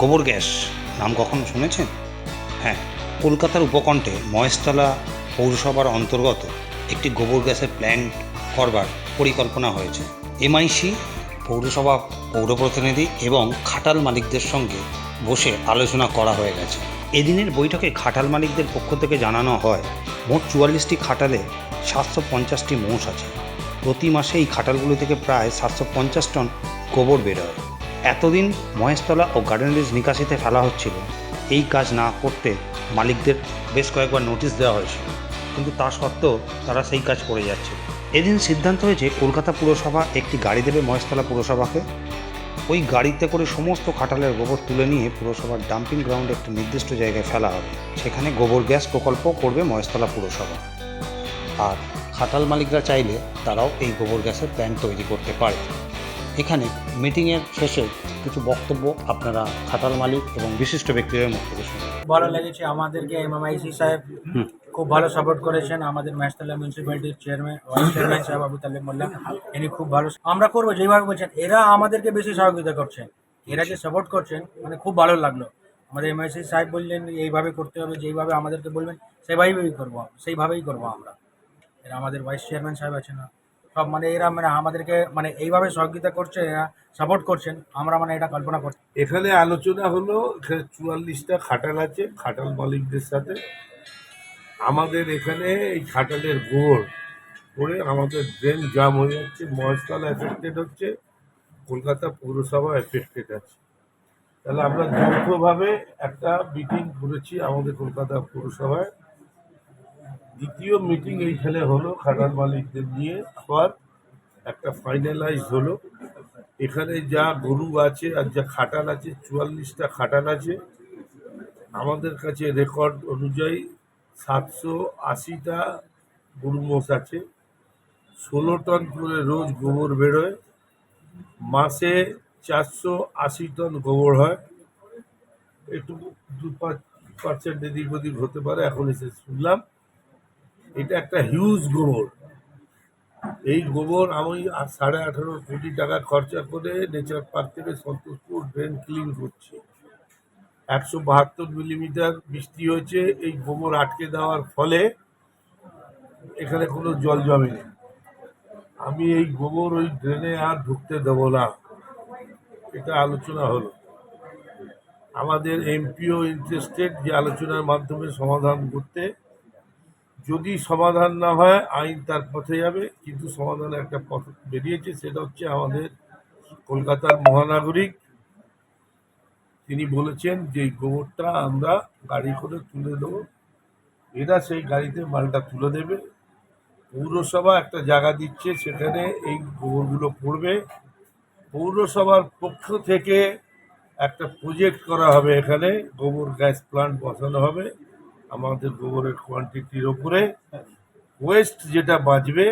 গোবর গ্যাস নাম কখনো শুনেছেন? হ্যাঁ, কলকাতার উপকণ্ঠে মহেশতলা পৌরসভার অন্তর্গত একটি গোবর গ্যাসের প্ল্যান্ট করবার পরিকল্পনা হয়েছে। এমআইসি, পৌরসভা, পৌরপ্রতিনিধি এবং খাটাল মালিকদের সঙ্গে বসে আলোচনা করা হয়ে গেছে। এদিনের বৈঠকে খাটাল মালিকদের পক্ষ থেকে জানানো হয়, মোট ৪৪টি খাটালে ৭৫০টি মোষ আছে। প্রতি মাসে এই খাটালগুলো থেকে প্রায় ৭৫০ টন গোবর বেরোয়। এতদিন মহেশতলা ও গার্ডেনরিজ নিকাশিতে ফেলা হচ্ছিল। এই কাজ না করতে মালিকদের বেশ কয়েকবার নোটিশ দেওয়া হয়েছিল, কিন্তু তা সত্ত্বেও তারা সেই কাজ করে যাচ্ছে। এদিন সিদ্ধান্ত হয়েছে কলকাতা পুরসভা একটি গাড়ি দেবে মহেশতলা পুরসভাকে। ওই গাড়িতে করে সমস্ত খাটালের গোবর তুলে নিয়ে পুরসভার ডাম্পিং গ্রাউন্ডে একটি নির্দিষ্ট জায়গায় ফেলা হবে। সেখানে গোবর গ্যাস প্রকল্প করবে মহেশতলা পুরসভা। আর খাটাল মালিকরা চাইলে তারাও এই গোবর গ্যাসের প্ল্যান্ট তৈরি করতে পারে। এখানে মিটিংয়ের শেষে কিছু বক্তব্য আপনারা খাটাল মালিক এবং বিশিষ্ট ব্যক্তিদের মুখ থেকে শুনুন। ভালো লেগেছে আমাদেরকে এমআইসি সাহেব খুব ভালো সাপোর্ট করেছেন। আমাদের মহেশতলা মিউনিসিপ্যালিটির ভাইস চেয়ারম্যান সাহেব আবু তালেব মোল্লা, ইনি খুব ভালো। আমরা করবো যেভাবে বলছেন, এরা আমাদেরকে বেশি সহযোগিতা করছেন, এরা যে সাপোর্ট করছেন মানে খুব ভালো লাগলো। আমাদের এমআইসি সাহেব বললেন এইভাবে করতে হবে, যেইভাবে আমাদেরকে বলবেন সেইভাবেই করবো আমরা। এরা আমাদের ভাইস চেয়ারম্যান সাহেব আছেন না, সব মানে এরা মানে আমাদেরকে মানে এইভাবে সহযোগিতা করছে, এরা সাপোর্ট করছেন, আমরা মানে এটা কল্পনা করছি। এখানে আলোচনা হলো, এখানে ৪৪টা খাটাল আছে, খাটাল মালিকদের সাথে আমাদের এখানে এই খাটালের গোবর করে আমাদের ড্রেন জাম হয়ে যাচ্ছে, মহেশতলা এফেক্টেড হচ্ছে, কলকাতা পৌরসভা এফেক্টেড আছে। তাহলে আমরা যৌথভাবে একটা মিটিং করেছি আমাদের কলকাতা পৌরসভায়। দ্বিতীয় মিটিং এইখানে হলো খাটাল মালিকদের নিয়ে, আবার একটা ফাইনালাইজ হলো। এখানে যা গরু আছে আর যা খাটাল আছে, ৪৪টা খাটাল আছে। আমাদের কাছে রেকর্ড অনুযায়ী ৭৮০টা গরু মোষ আছে। ১৬ টন করে রোজ গোবর বেরোয়, মাসে ৪৮০ টন গোবর হয়। একটু ২-৫% এদিক ওদিক হতে পারে, এখন এসে শুনলাম। এটা একটা হিউজ গোবর। এই গোবর আমি ১৮.৫ কোটি টাকা খরচা করে নেচার পার্ক থেকে সন্তোষপুর ড্রেন ক্লিন করছি। ১৭২ মিলিমিটার বৃষ্টি হয়েছে, এই গোবর আটকে দেওয়ার ফলে এখানে কোনো জল জমেনি। আমি এই গোবর ওই ড্রেনে আর ঢুকতে দেব না, এটা আলোচনা হলো। আমাদের এমপিও ইন্টারেস্টেড যে আলোচনার মাধ্যমে সমাধান করতে। যদি সমাধান না হয় আইন তার পথে যাবে, কিন্তু সমাধানের একটা পথ বেরিয়েছে, সেটা হচ্ছে আমাদের কলকাতার মহানাগরিক তিনি বলেছেন যে এই গোবরটা আমরা গাড়ি করে তুলে দেবো, এরা সেই গাড়িতে মালটা তুলে দেবে। পৌরসভা একটা জায়গা দিচ্ছে, সেখানে এই গোবরগুলো পড়বে। পৌরসভার পক্ষ থেকে একটা প্রজেক্ট করা হবে, এখানে গোবর গ্যাস প্লান্ট বসানো হবে আমাদের গোবরের কোয়ান্টিটির ওপরে। ওয়েস্ট যেটা বাঁচবে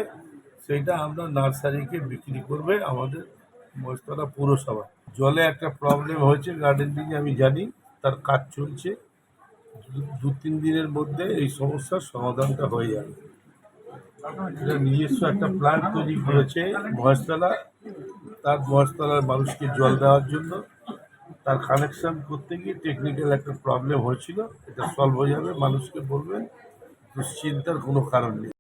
সেটা আমরা নার্সারিকে বিক্রি করবে আমাদের মহেশতলা পৌরসভা। জলে একটা প্রবলেম হয়েছে গার্ডেনিংয়ে, আমি জানি, তার কাজ চলছে। ২-৩ দিনের মধ্যে এই সমস্যার সমাধানটা হয়ে যাবে। এটা নিজস্ব একটা প্ল্যান্ট তৈরি করেছে মহেশতলা, তার মহেশতলার মানুষকে জল দেওয়ার জন্য। তার কানেকশন করতে গিয়ে টেকনিক্যাল একটা প্রবলেম হয়েছিল, এটা সলভ হয়ে যাবে। মানুষকে বলবেন দুশ্চিন্তার কোনো কারণ নেই।